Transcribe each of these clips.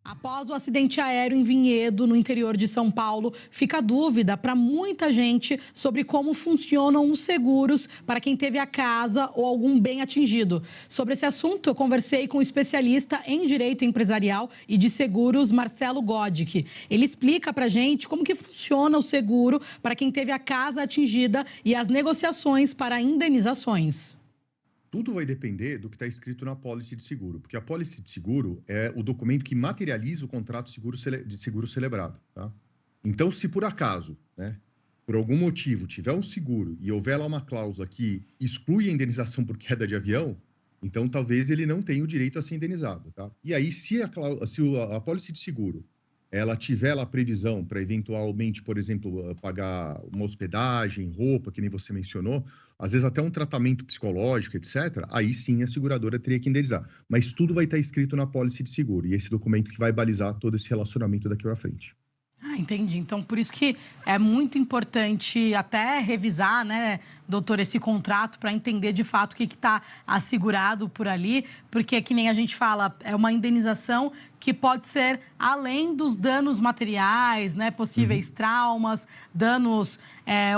Após o acidente aéreo em Vinhedo, no interior de São Paulo, fica a dúvida para muita gente sobre como funcionam os seguros para quem teve a casa ou algum bem atingido. Sobre esse assunto, eu conversei com o especialista em direito empresarial e de seguros, Marcelo Godic. Ele explica para a gente como que funciona o seguro para quem teve a casa atingida e as negociações para indenizações. Tudo vai depender do que está escrito na apólice de seguro, porque a apólice de seguro é o documento que materializa o contrato de seguro celebrado, tá? Então, se por acaso, né, por algum motivo, tiver um seguro e houver lá uma cláusula que exclui a indenização por queda de avião, então talvez ele não tenha o direito a ser indenizado, tá? E aí, se a apólice de seguro ela tiver lá a previsão para eventualmente, por exemplo, pagar uma hospedagem, roupa, que nem você mencionou, às vezes até um tratamento psicológico, etc., aí sim a seguradora teria que indenizar. Mas tudo vai estar escrito na apólice de seguro, e esse documento que vai balizar todo esse relacionamento daqui para frente. Ah, entendi. Então, por isso que é muito importante até revisar, né, doutor, esse contrato para entender de fato o que está assegurado por ali, porque que nem a gente fala, é uma indenização que pode ser além dos danos materiais, né, possíveis traumas, danos,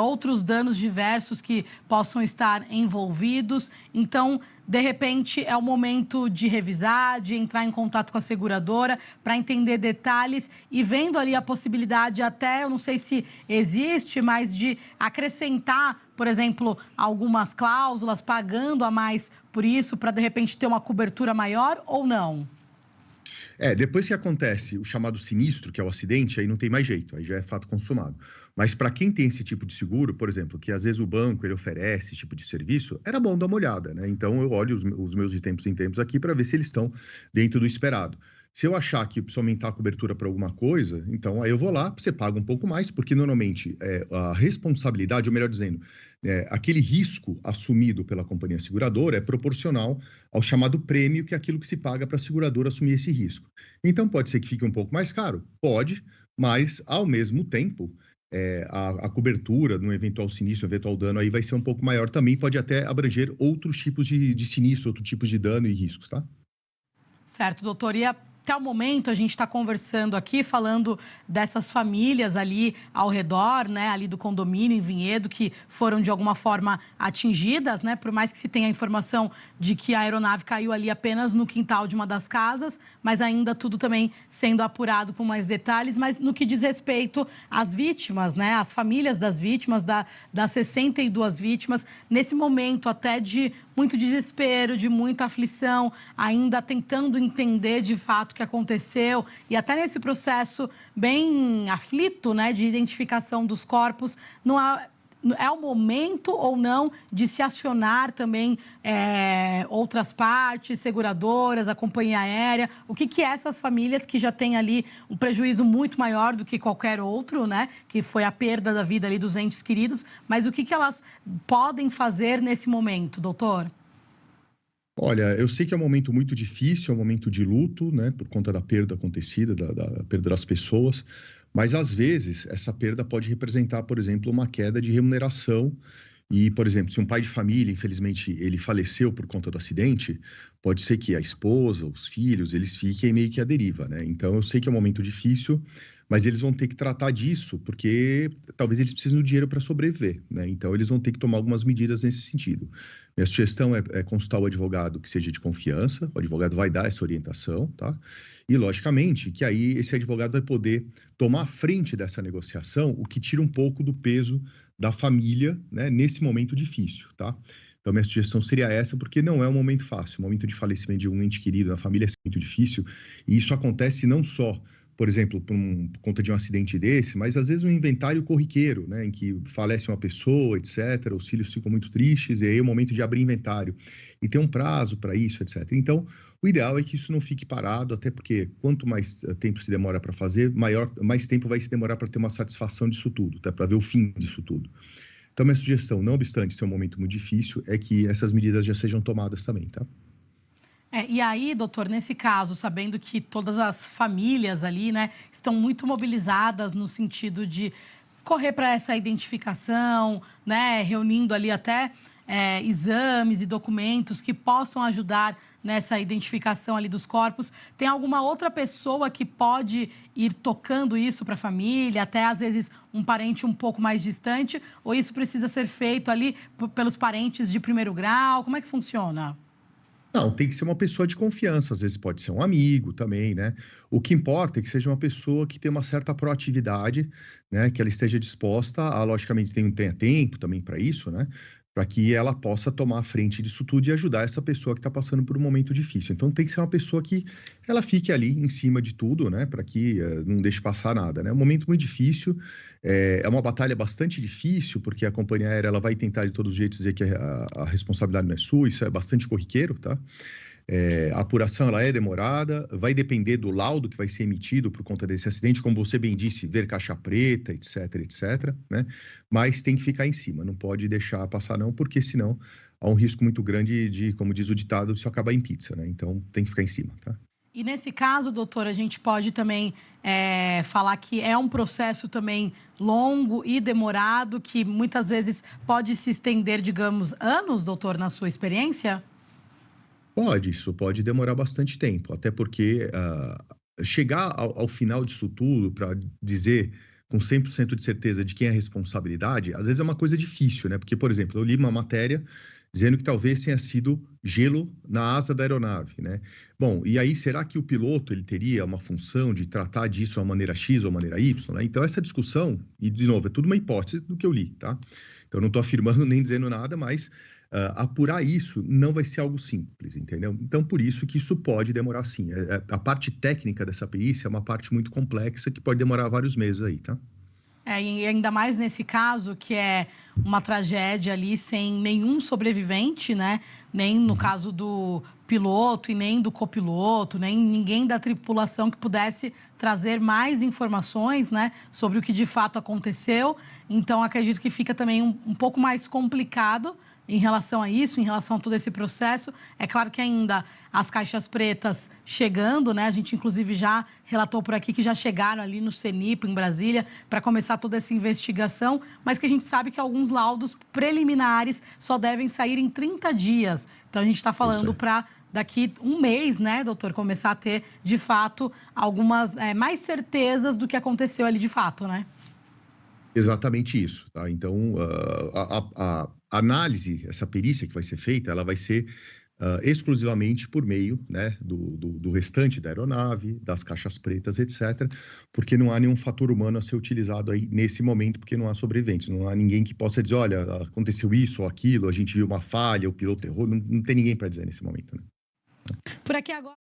outros danos diversos que possam estar envolvidos. Então, de repente, é o momento de revisar, de entrar em contato com a seguradora para entender detalhes e vendo ali a possibilidade até, eu não sei se existe, mas de acrescentar, por exemplo, algumas cláusulas, pagando a mais por isso, para de repente ter uma cobertura maior ou não? Depois que acontece o chamado sinistro, que é o acidente, aí não tem mais jeito, aí já é fato consumado. Mas para quem tem esse tipo de seguro, por exemplo, que às vezes o banco ele oferece esse tipo de serviço, era bom dar uma olhada, né? Então eu olho os meus de tempos em tempos aqui para ver se eles estão dentro do esperado. Se eu achar que precisa aumentar a cobertura para alguma coisa, então aí eu vou lá, você paga um pouco mais, porque normalmente a responsabilidade, ou melhor dizendo, aquele risco assumido pela companhia seguradora é proporcional ao chamado prêmio, que é aquilo que se paga para a seguradora assumir esse risco. Então pode ser que fique um pouco mais caro? Pode, mas ao mesmo tempo, a cobertura no eventual sinistro, eventual dano aí vai ser um pouco maior também, pode até abranger outros tipos de sinistro, outros tipos de dano e riscos, tá? Certo, doutor. E até o momento a gente está conversando aqui, falando dessas famílias ali ao redor, né, ali do condomínio em Vinhedo, que foram de alguma forma atingidas, né, por mais que se tenha a informação de que a aeronave caiu ali apenas no quintal de uma das casas, mas ainda tudo também sendo apurado com mais detalhes. Mas no que diz respeito às vítimas, né, as famílias das vítimas, das 62 vítimas, nesse momento até de muito desespero, de muita aflição, ainda tentando entender de fato o que aconteceu e até nesse processo bem aflito, né, de identificação dos corpos, não é o momento ou não de se acionar também outras partes, seguradoras, a companhia aérea? O que essas famílias que já têm ali um prejuízo muito maior do que qualquer outro, né? Que foi a perda da vida ali dos entes queridos, mas o que elas podem fazer nesse momento, doutor? Olha, eu sei que é um momento muito difícil, é um momento de luto, né, por conta da perda acontecida, da perda das pessoas, mas às vezes essa perda pode representar, por exemplo, uma queda de remuneração. E, por exemplo, se um pai de família, infelizmente, ele faleceu por conta do acidente, pode ser que a esposa, os filhos, eles fiquem meio que à deriva, né? Então, eu sei que é um momento difícil, mas eles vão ter que tratar disso, porque talvez eles precisem do dinheiro para sobreviver, né? Então, eles vão ter que tomar algumas medidas nesse sentido. Minha sugestão é consultar o advogado que seja de confiança, o advogado vai dar essa orientação, tá? E, logicamente, que aí esse advogado vai poder tomar a frente dessa negociação, o que tira um pouco do peso da família, né, nesse momento difícil, tá? Então, minha sugestão seria essa, porque não é um momento fácil. O momento de falecimento de um ente querido na família é muito difícil, e isso acontece não só, por exemplo, por conta de um acidente desse, mas às vezes um inventário corriqueiro, né, em que falece uma pessoa, etc., os filhos ficam muito tristes, e aí é o momento de abrir inventário. E tem um prazo para isso, etc. Então, o ideal é que isso não fique parado, até porque quanto mais tempo se demora para fazer, mais tempo vai se demorar para ter uma satisfação disso tudo, tá? Para ver o fim disso tudo. Então, minha sugestão, não obstante ser um momento muito difícil, é que essas medidas já sejam tomadas também, tá? E aí, doutor, nesse caso, sabendo que todas as famílias ali, né, estão muito mobilizadas no sentido de correr para essa identificação, né, reunindo ali até exames e documentos que possam ajudar nessa identificação ali dos corpos. Tem alguma outra pessoa que pode ir tocando isso para a família, até às vezes um parente um pouco mais distante, ou isso precisa ser feito ali pelos parentes de primeiro grau? Como é que funciona? Não, tem que ser uma pessoa de confiança, às vezes pode ser um amigo também, né? O que importa é que seja uma pessoa que tenha uma certa proatividade, né? Que ela esteja disposta a, logicamente, tenha tempo também para isso, né? Para que ela possa tomar a frente disso tudo e ajudar essa pessoa que está passando por um momento difícil. Então, tem que ser uma pessoa que ela fique ali em cima de tudo, né? Para que não deixe passar nada, né? É um momento muito difícil, é uma batalha bastante difícil, porque a companhia aérea ela vai tentar de todos os jeitos dizer que a responsabilidade não é sua, isso é bastante corriqueiro, tá? A apuração ela é demorada, vai depender do laudo que vai ser emitido por conta desse acidente, como você bem disse, ver caixa preta, etc, etc, né? Mas tem que ficar em cima, não pode deixar passar não, porque senão há um risco muito grande de, como diz o ditado, isso acabar em pizza, né? Então tem que ficar em cima, tá? E nesse caso, doutor, a gente pode também falar que é um processo também longo e demorado, que muitas vezes pode se estender, digamos, anos, doutor, na sua experiência? Pode, isso pode demorar bastante tempo, até porque chegar ao final disso tudo para dizer com 100% de certeza de quem é a responsabilidade, às vezes é uma coisa difícil, né? Porque, por exemplo, eu li uma matéria dizendo que talvez tenha sido gelo na asa da aeronave, né? Bom, e aí será que o piloto ele teria uma função de tratar disso de uma maneira X ou maneira Y, né? Então essa discussão, e de novo, é tudo uma hipótese do que eu li, tá? Então eu não estou afirmando nem dizendo nada, mas apurar isso não vai ser algo simples, entendeu? Então, por isso que isso pode demorar sim. A parte técnica dessa perícia é uma parte muito complexa que pode demorar vários meses aí, tá? E ainda mais nesse caso, que é uma tragédia ali sem nenhum sobrevivente, né? Nem no caso do piloto e nem do copiloto, nem ninguém da tripulação que pudesse trazer mais informações, né? Sobre o que de fato aconteceu. Então, acredito que fica também um pouco mais complicado em relação a isso, em relação a todo esse processo. É claro que ainda as caixas pretas chegando, né? A gente, inclusive, já relatou por aqui que já chegaram ali no CENIPO, em Brasília, para começar toda essa investigação, mas que a gente sabe que alguns laudos preliminares só devem sair em 30 dias. Então, a gente está falando para daqui um mês, né, doutor, começar a ter, de fato, algumas mais certezas do que aconteceu ali de fato, né? Exatamente isso, tá? Então, a análise, essa perícia que vai ser feita, ela vai ser exclusivamente por meio, né, do restante da aeronave, das caixas pretas, etc., porque não há nenhum fator humano a ser utilizado aí nesse momento, porque não há sobreviventes, não há ninguém que possa dizer, olha, aconteceu isso ou aquilo, a gente viu uma falha, o piloto errou, não tem ninguém para dizer nesse momento, né? Por aqui agora.